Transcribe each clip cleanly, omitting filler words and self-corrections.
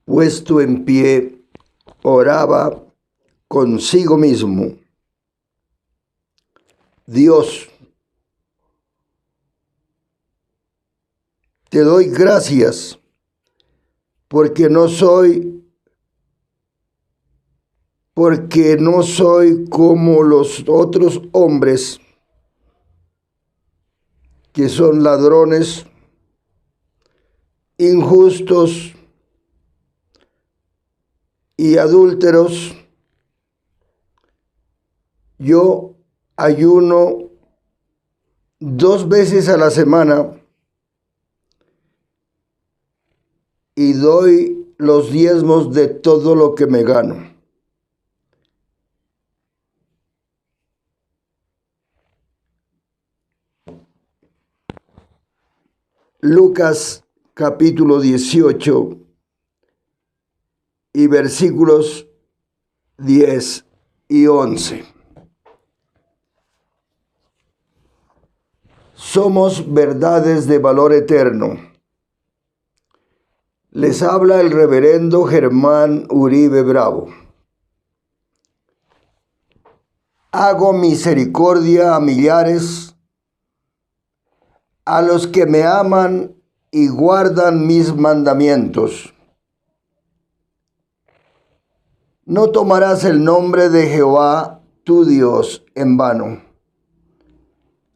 Puesto en pie, oraba consigo mismo: Dios, te doy gracias porque no soy como los otros hombres que son ladrones, injustos y adúlteros. Yo ayuno 2 veces a la semana y doy los diezmos de todo lo que me gano. Lucas capítulo 18 y versículos 10 y 11. Somos verdades de valor eterno. Les habla el reverendo Germán Uribe Bravo. Hago misericordia a millares, a los que me aman y guardan mis mandamientos. No tomarás el nombre de Jehová tu Dios en vano.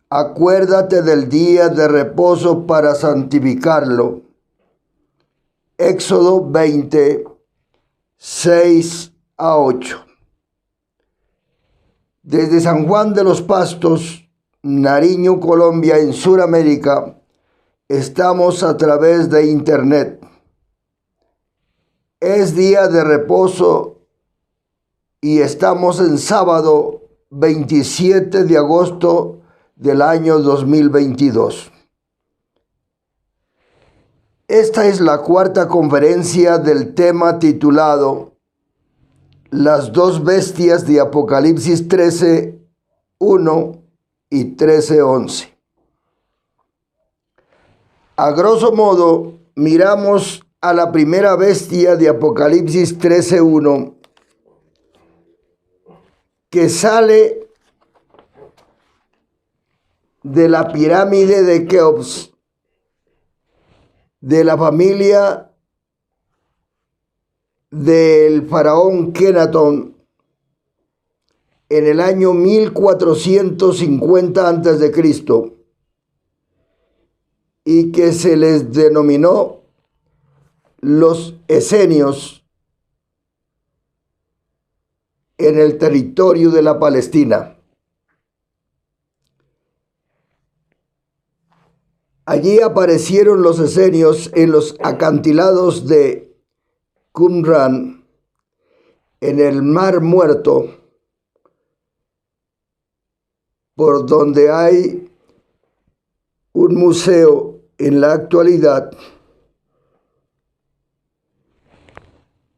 Acuérdate del día de reposo para santificarlo. Éxodo 20, 6 a 8. Desde San Juan de los Pastos, Nariño, Colombia, en Sudamérica, estamos a través de internet. Es día de reposo y estamos en sábado 27 de agosto del año 2022. Esta es la cuarta conferencia del tema titulado Las dos bestias de Apocalipsis 13:1 y 13:11. A grosso modo, miramos a la primera bestia de Apocalipsis 13:1, que sale de la pirámide de Keops, de la familia del faraón Kenatón, en el año 1450 a.C., y que se les denominó los esenios en el territorio de la Palestina. Allí aparecieron los esenios en los acantilados de Qumran, en el Mar Muerto, por donde hay un museo en la actualidad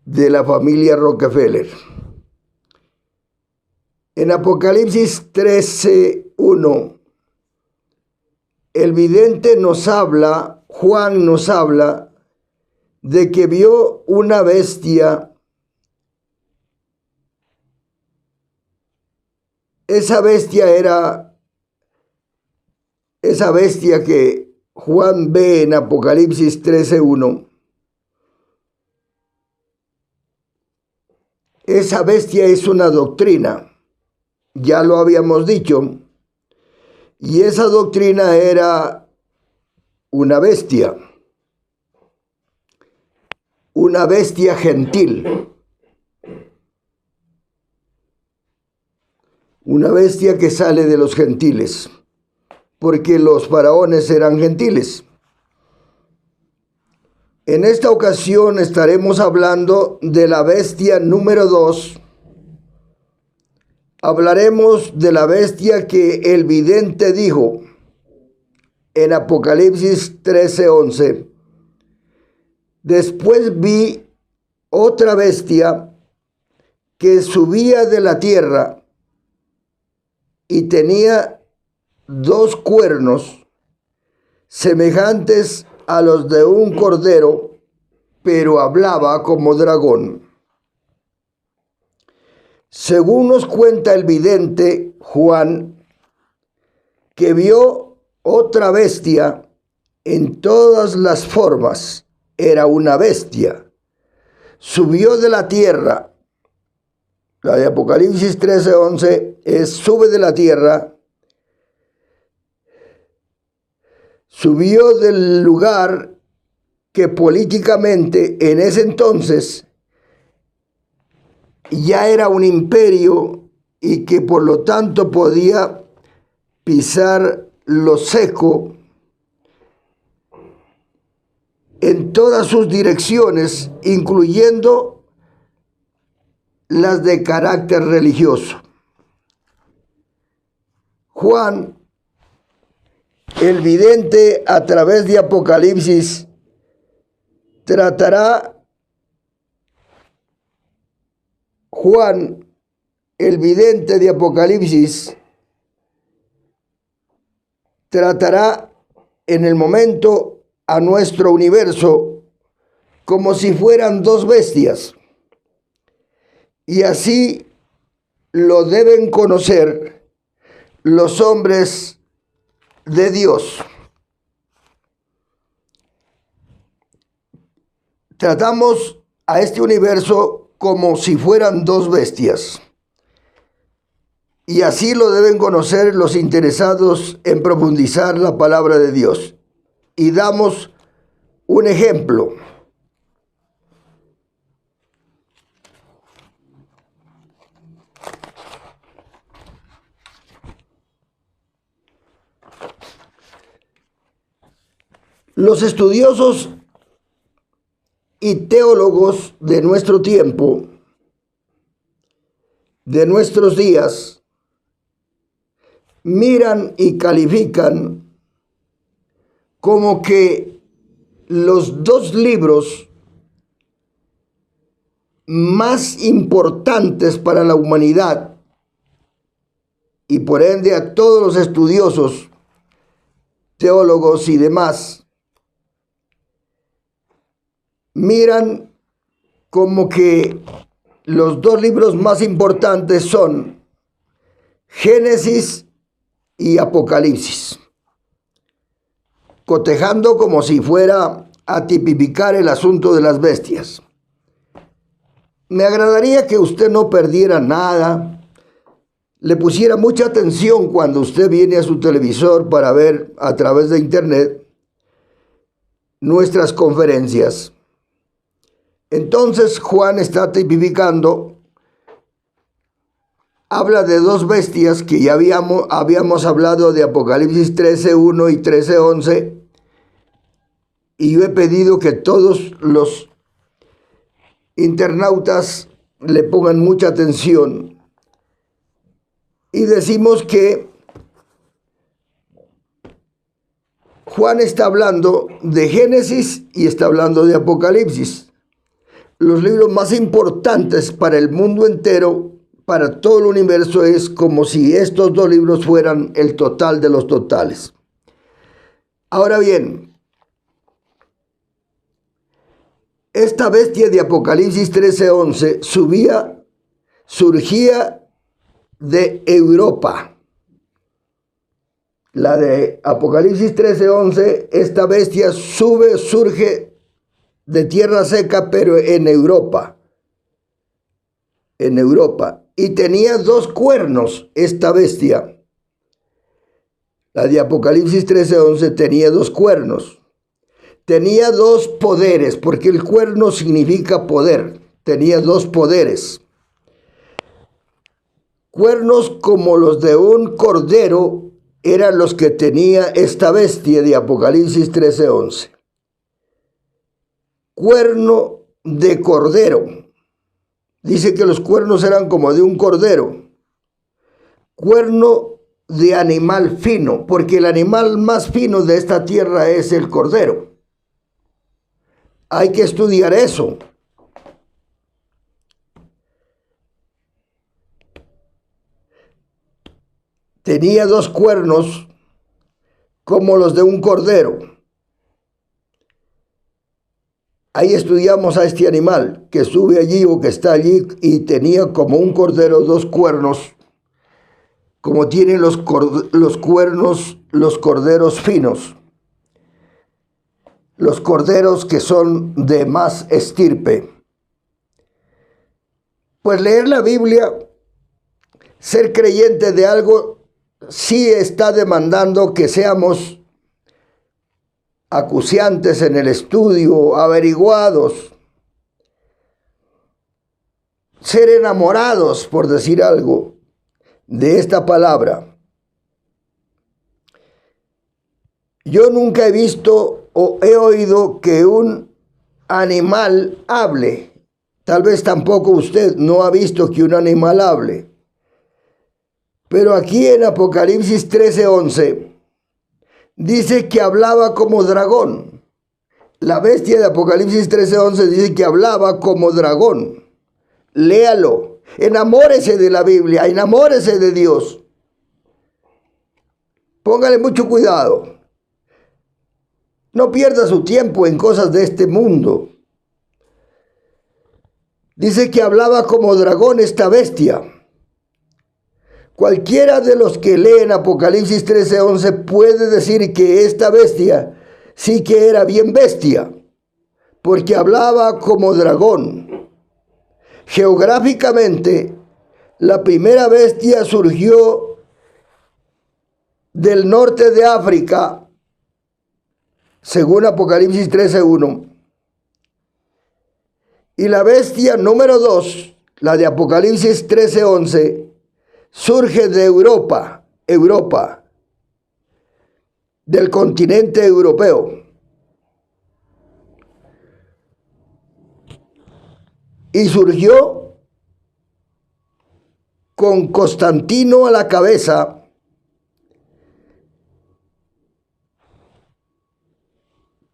de la familia Rockefeller. En Apocalipsis 13:1, el vidente nos habla, Juan nos habla, de que vio una bestia. Esa bestia que Juan ve en Apocalipsis 13:1. Esa bestia es una doctrina, ya lo habíamos dicho, y esa doctrina era una bestia gentil, una bestia que sale de los gentiles, porque los faraones eran gentiles. En esta ocasión estaremos hablando de la bestia número 2. Hablaremos de la bestia que el vidente dijo en Apocalipsis 13:11. Después vi otra bestia que subía de la tierra y tenía 2 cuernos semejantes a los de un cordero, pero hablaba como dragón. Según nos cuenta el vidente Juan, que vio otra bestia en todas las formas, era una bestia. Subió de la tierra. La de Apocalipsis 13:11 es sube de la tierra. Subió del lugar que políticamente en ese entonces ya era un imperio y que por lo tanto podía pisar lo seco en todas sus direcciones, incluyendo las de carácter religioso. Juan, el vidente, a través de Apocalipsis, Juan, el vidente de Apocalipsis, tratará en el momento a nuestro universo como si fueran dos bestias. Y así lo deben conocer los hombres de Dios. Tratamos a este universo como si fueran dos bestias. Y así lo deben conocer los interesados en profundizar la palabra de Dios. Y damos un ejemplo. Los estudiosos y teólogos de nuestro tiempo, de nuestros días, miran y califican como que los dos libros más importantes para la humanidad y por ende a todos los estudiosos, teólogos y demás, miran como que los dos libros más importantes son Génesis y Apocalipsis, cotejando como si fuera a tipificar el asunto de las bestias. Me agradaría que usted no perdiera nada, le pusiera mucha atención cuando usted viene a su televisor para ver a través de internet nuestras conferencias. Entonces Juan está tipificando, habla de dos bestias que ya habíamos hablado de Apocalipsis 13:1 y 13:11, y yo he pedido que todos los internautas le pongan mucha atención. Y decimos que Juan está hablando de Génesis y está hablando de Apocalipsis. Los libros más importantes para el mundo entero, para todo el universo, es como si estos dos libros fueran el total de los totales. Ahora bien, esta bestia de Apocalipsis 13:11 surgía de Europa. La de Apocalipsis 13:11, esta bestia surge de tierra seca, pero en Europa. En Europa. Y tenía dos cuernos esta bestia. La de Apocalipsis 13:11 tenía dos cuernos. Tenía dos poderes, porque el cuerno significa poder. Tenía dos poderes. Cuernos como los de un cordero eran los que tenía esta bestia de Apocalipsis 13:11. Cuerno de cordero. Dice que los cuernos eran como de un cordero. Cuerno de animal fino, porque el animal más fino de esta tierra es el cordero. Hay que estudiar eso. Tenía dos cuernos como los de un cordero. ahí estudiamos a este animal que sube allí o que está allí y tenía como un cordero 2 cuernos, como tienen los cuernos los corderos finos, los corderos que son de más estirpe. Pues leer la Biblia, ser creyente de algo, sí está demandando que seamos acuciantes en el estudio, averiguados, ser enamorados, por decir algo, de esta palabra. Yo nunca he visto o he oído que un animal hable. Tal vez tampoco usted no ha visto que un animal hable. Pero aquí en Apocalipsis 13:11 dice que hablaba como dragón. La bestia de Apocalipsis 13:11 dice que hablaba como dragón. Léalo. Enamórese de la Biblia, enamórese de Dios. Póngale mucho cuidado. No pierda su tiempo en cosas de este mundo. Dice que hablaba como dragón esta bestia. Cualquiera de los que leen Apocalipsis 13:11 puede decir que esta bestia sí que era bien bestia, porque hablaba como dragón. Geográficamente, la primera bestia surgió del norte de África, según Apocalipsis 13:1. Y la bestia número 2, la de Apocalipsis 13:11, surge de Europa, del continente europeo. Y surgió con Constantino a la cabeza,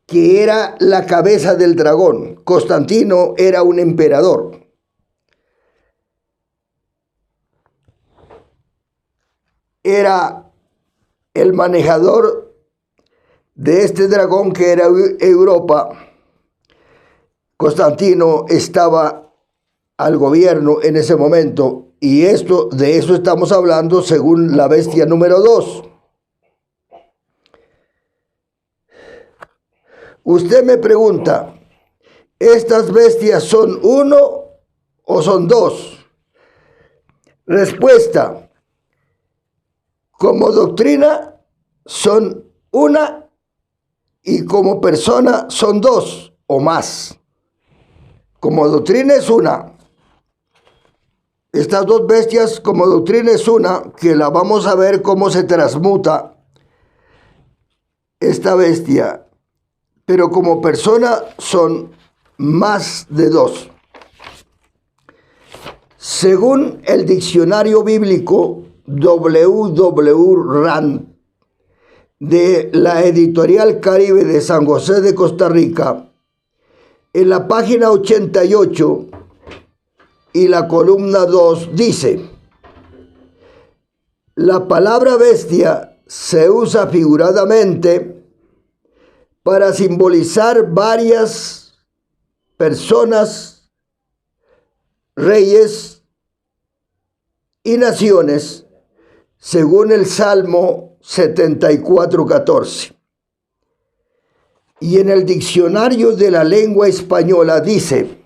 que era la cabeza del dragón. Constantino era un emperador. Era el manejador de este dragón que era Europa. Constantino estaba al gobierno en ese momento, y de eso estamos hablando según la bestia número 2. Usted me pregunta, ¿estas bestias son uno o son dos? Respuesta: como doctrina son una y como persona son dos o más. Como doctrina es una. Estas dos bestias como doctrina es una, que la vamos a ver cómo se transmuta esta bestia. Pero como persona son más de dos. Según el diccionario bíblico W.W. Rand de la Editorial Caribe de San José de Costa Rica, en la página 88 y la columna 2 dice: la palabra bestia se usa figuradamente para simbolizar varias personas, reyes y naciones, según el Salmo 74:14. Y en el diccionario de la lengua española dice: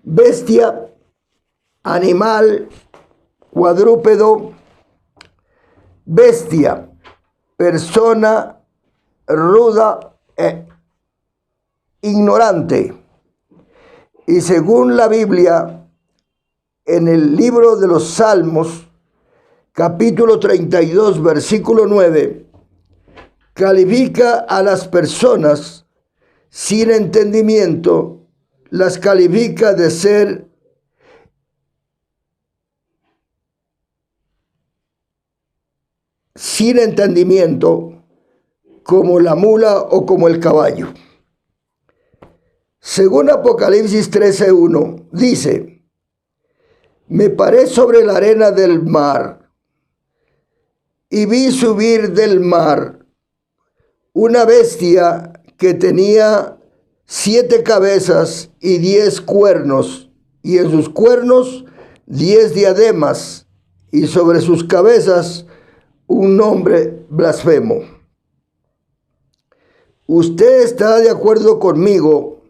bestia, animal, cuadrúpedo. Bestia, persona ruda e ignorante. Y según la Biblia, en el libro de los Salmos, capítulo 32, versículo 9, califica a las personas sin entendimiento, las califica de ser sin entendimiento, como la mula o como el caballo. Según Apocalipsis 13:1, dice: me paré sobre la arena del mar y vi subir del mar una bestia que tenía 7 cabezas y 10 cuernos, y en sus cuernos 10 diademas, y sobre sus cabezas un nombre blasfemo. ¿Usted está de acuerdo conmigo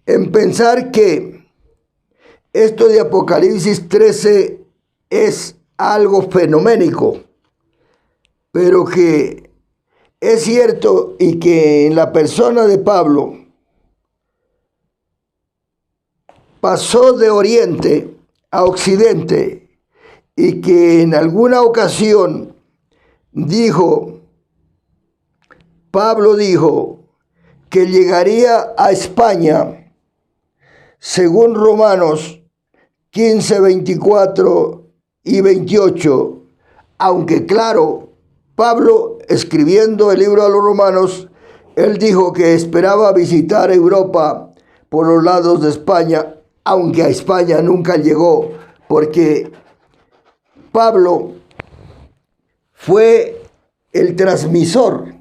en pensar que esto de Apocalipsis 13 es algo fenoménico, pero que es cierto y que en la persona de Pablo pasó de oriente a occidente y que en alguna ocasión Pablo dijo que llegaría a España según Romanos 15, 24 y 28, aunque claro, Pablo, escribiendo el libro a los Romanos, él dijo que esperaba visitar Europa por los lados de España, aunque a España nunca llegó, porque Pablo fue el transmisor.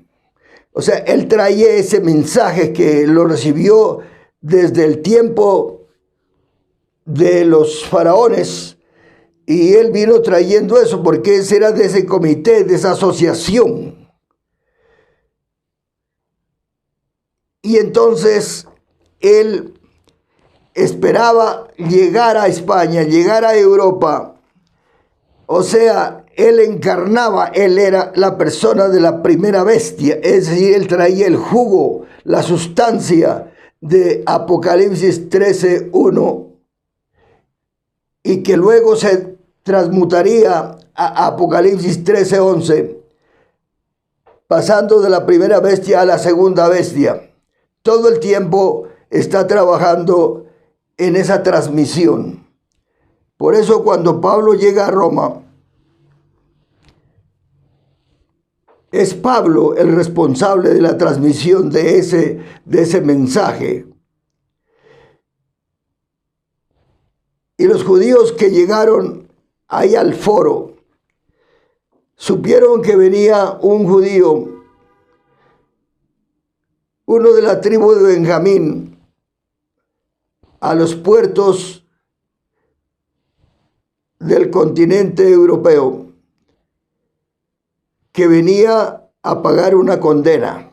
O sea, él traía ese mensaje que lo recibió desde el tiempo de los faraones, y él vino trayendo eso porque ese era de ese comité, de esa asociación. Y entonces él esperaba llegar a España, llegar a Europa. O sea, él encarnaba, él era la persona de la primera bestia, es decir, él traía el jugo, la sustancia de Apocalipsis 13:1, y que luego se transmutaría a Apocalipsis 13:11, pasando de la primera bestia a la segunda bestia. Todo el tiempo está trabajando en esa transmisión. Por eso cuando Pablo llega a Roma, es Pablo el responsable de la transmisión de ese mensaje. Y los judíos que llegaron ahí al foro supieron que venía un judío, uno de la tribu de Benjamín, a los puertos del continente europeo, que venía a pagar una condena.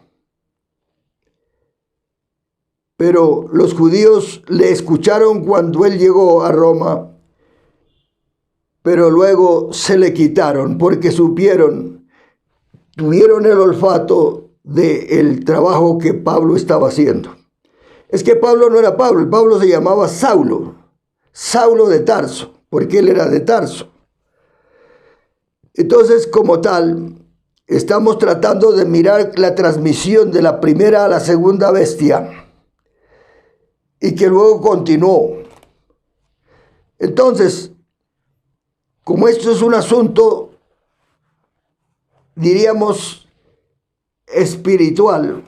Pero los judíos le escucharon cuando él llegó a Roma, pero luego se le quitaron porque tuvieron el olfato del trabajo que Pablo estaba haciendo. Es que Pablo no era Pablo, Pablo se llamaba Saulo, Saulo de Tarso, porque él era de Tarso. Entonces, como tal, estamos tratando de mirar la transmisión de la primera a la segunda bestia, y que luego continuó. Entonces, como esto es un asunto, diríamos, espiritual,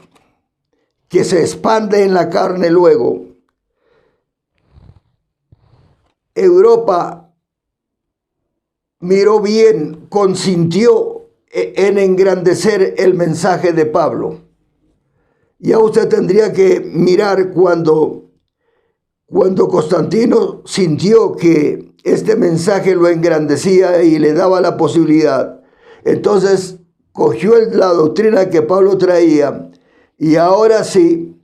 que se expande en la carne luego, Europa miró bien, consintió en engrandecer el mensaje de Pablo. Ya usted tendría que mirar cuando Constantino sintió que este mensaje lo engrandecía y le daba la posibilidad, entonces cogió la doctrina que Pablo traía, y ahora sí,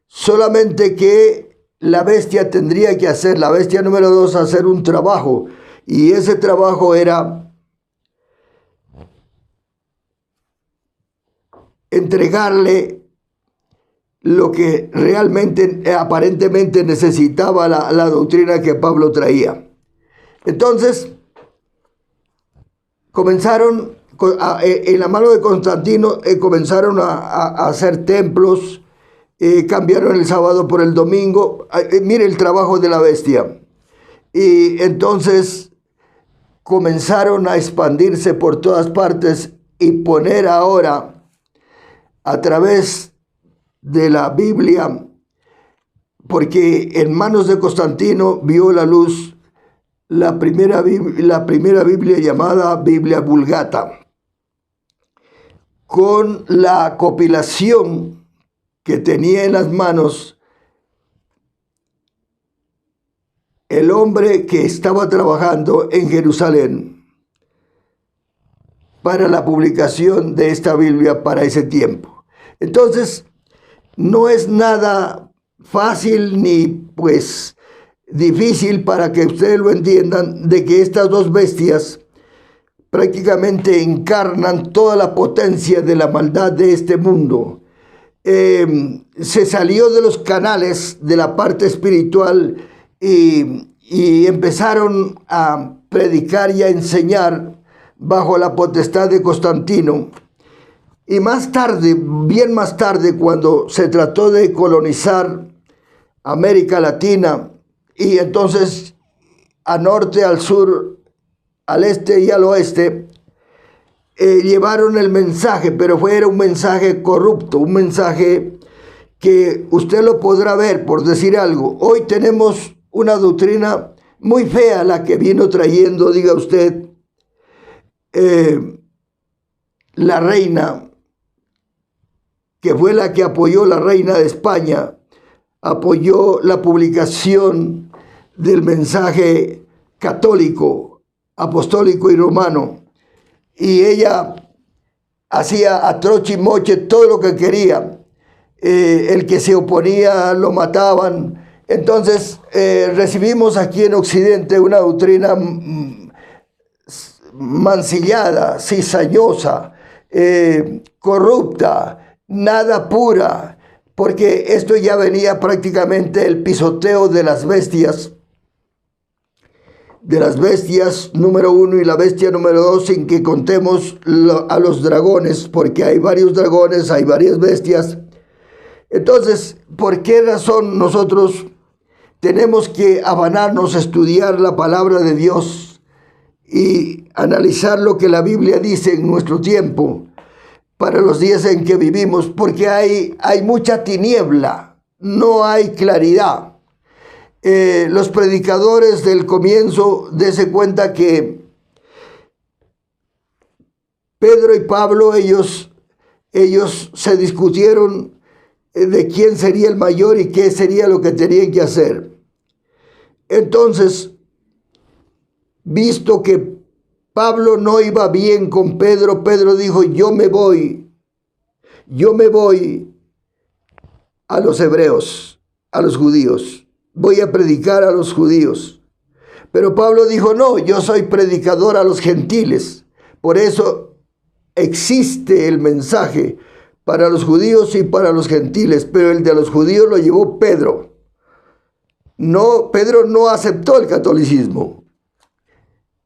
solamente que la bestia tendría que hacer, la bestia número 2, hacer un trabajo, y ese trabajo era entregarle lo que realmente, aparentemente necesitaba la doctrina que Pablo traía. Entonces, comenzaron, en la mano de Constantino, comenzaron a hacer templos, cambiaron el sábado por el domingo. Mire el trabajo de la bestia. Y entonces comenzaron a expandirse por todas partes y poner ahora, a través de la Biblia, porque en manos de Constantino vio la luz la primera Biblia llamada Biblia Vulgata, con la compilación que tenía en las manos el hombre que estaba trabajando en Jerusalén para la publicación de esta Biblia para ese tiempo. Entonces, no es nada fácil ni pues difícil para que ustedes lo entiendan, de que estas dos bestias prácticamente encarnan toda la potencia de la maldad de este mundo. Se salió de los canales de la parte espiritual y empezaron a predicar y a enseñar bajo la potestad de Constantino. Y más tarde, bien más tarde, cuando se trató de colonizar América Latina, y entonces al norte, al sur, al este y al oeste, llevaron el mensaje, pero era un mensaje corrupto, un mensaje que usted lo podrá ver, por decir algo. Hoy tenemos una doctrina muy fea, la que vino trayendo, diga usted, la reina, que fue la que apoyó, la reina de España, apoyó la publicación del mensaje católico, apostólico y romano, y ella hacía a troche y moche todo lo que quería. El que se oponía lo mataban. Entonces recibimos aquí en Occidente una doctrina mancillada, cizañosa, corrupta, nada pura, porque esto ya venía prácticamente el pisoteo de las bestias número 1 y la bestia número 2, sin que contemos a los dragones, porque hay varios dragones, hay varias bestias. Entonces, ¿por qué razón nosotros tenemos que afanarnos a estudiar la palabra de Dios y analizar lo que la Biblia dice en nuestro tiempo, para los días en que vivimos? Porque hay mucha tiniebla, no hay claridad. Los predicadores del comienzo, dése cuenta que Pedro y Pablo, ellos se discutieron de quién sería el mayor y qué sería lo que tenían que hacer. Entonces, visto que Pablo no iba bien con Pedro, Pedro dijo: yo me voy a los hebreos, a los judíos. Voy a predicar a los judíos. Pero Pablo dijo: no, yo soy predicador a los gentiles. Por eso existe el mensaje para los judíos y para los gentiles, pero el de los judíos lo llevó Pedro. No, Pedro no aceptó el catolicismo.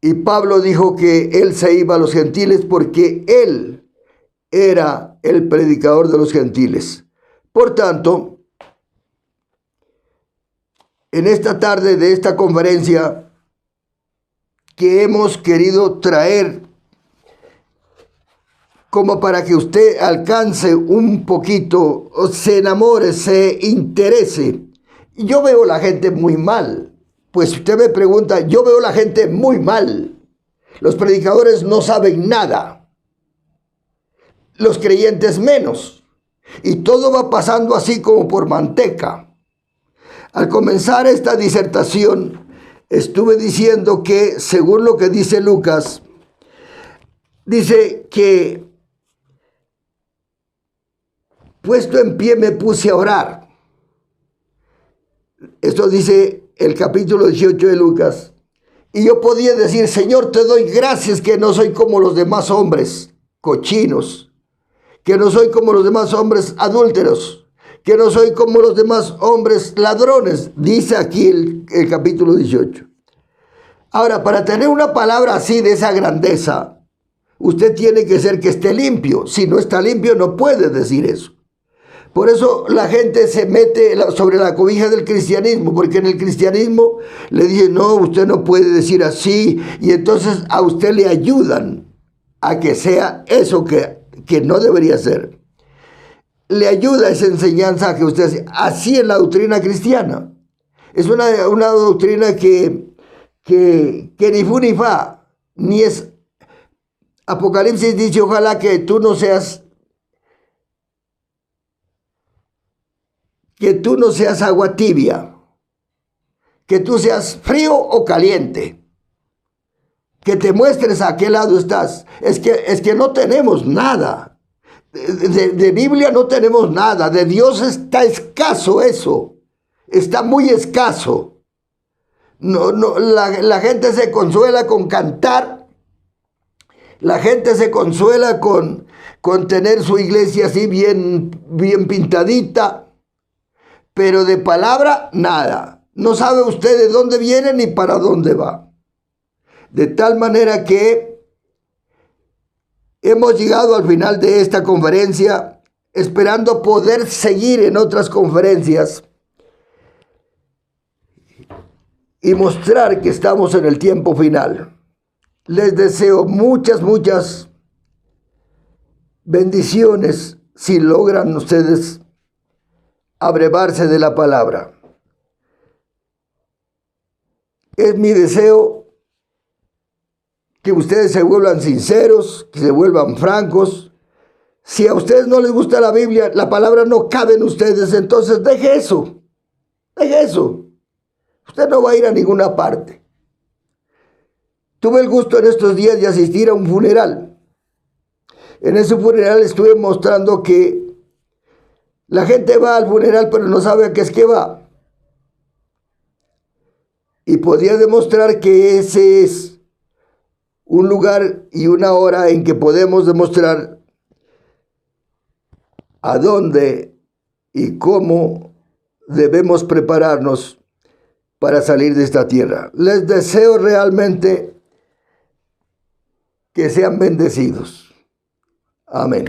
Y Pablo dijo que él se iba a los gentiles porque él era el predicador de los gentiles. Por tanto, en esta tarde de esta conferencia que hemos querido traer como para que usted alcance un poquito, se enamore, se interese. Yo veo la gente muy mal. Pues usted me pregunta, yo veo la gente muy mal. Los predicadores no saben nada. Los creyentes menos. Y todo va pasando así como por manteca. Al comenzar esta disertación, estuve diciendo que, según lo que dice Lucas, dice que puesto en pie me puse a orar. Esto dice el capítulo 18 de Lucas. Y yo podía decir: Señor, te doy gracias que no soy como los demás hombres cochinos, que no soy como los demás hombres adúlteros, que no soy como los demás hombres ladrones, dice aquí el capítulo 18. Ahora, para tener una palabra así de esa grandeza, usted tiene que ser que esté limpio. Si no está limpio, no puede decir eso. Por eso la gente se mete sobre la cobija del cristianismo, porque en el cristianismo le dicen: no, usted no puede decir así, y entonces a usted le ayudan a que sea eso que no debería ser. Le ayuda esa enseñanza a que usted... Así es la doctrina cristiana. Es una doctrina que que ni fu ni fa, ni es... Apocalipsis dice, ojalá que tú no seas agua tibia, que tú seas frío o caliente, que te muestres a qué lado estás. Es que no tenemos nada. De Biblia no tenemos nada. De Dios está escaso eso. Está muy escaso. La gente se consuela con cantar. La gente se consuela con tener su iglesia así bien pintadita. Pero de palabra, nada. No sabe usted de dónde viene ni para dónde va. De tal manera que hemos llegado al final de esta conferencia, esperando poder seguir en otras conferencias y mostrar que estamos en el tiempo final. Les deseo muchas bendiciones si logran ustedes abrevarse de la palabra. Es mi deseo que ustedes se vuelvan sinceros, que se vuelvan francos. Si a ustedes no les gusta la Biblia, la palabra no cabe en ustedes, entonces deje eso. Deje eso. Usted no va a ir a ninguna parte. Tuve el gusto en estos días de asistir a un funeral. En ese funeral estuve mostrando que la gente va al funeral, pero no sabe a qué es que va. Y podía demostrar que ese es un lugar y una hora en que podemos demostrar a dónde y cómo debemos prepararnos para salir de esta tierra. Les deseo realmente que sean bendecidos. Amén.